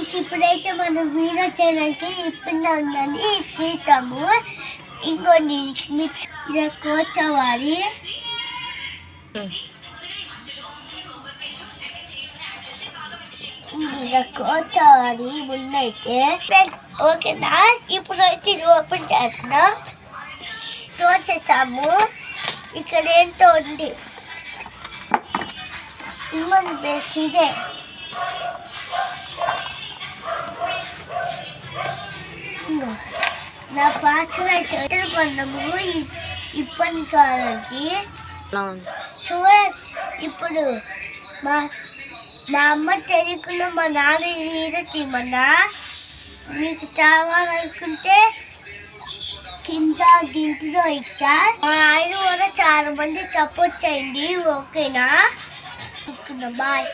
Friends ఇప్పుడైతే మనం video చేయడానికి ఇప్పుడు ఉందని తీస్తాము. ఇంకోటి ఇది కూర్చోవాలి. ఇలా కూర్చోవాలి ముందైతే. ఓకేనా, ఇప్పుడైతే ఇది ఓపెన్ చేస్తున్నాం. తోచేసాము. ఇక్కడ ఏంటో ఉంది ఇదే. నా పాటలు చెట్లు కొన్నాము ఇప్పటి కాలంచి. సో ఇప్పుడు మా అమ్మ తెలియకుండా మా నాన్న హీరో తీయమన్నా. మీకు కావాలనుకుంటే కింద గింటిలో ఇచ్చా. మా ఆయన కూడా చాలా మంది సపోర్ట్ చేయండి. ఓకేనా? బాయ్.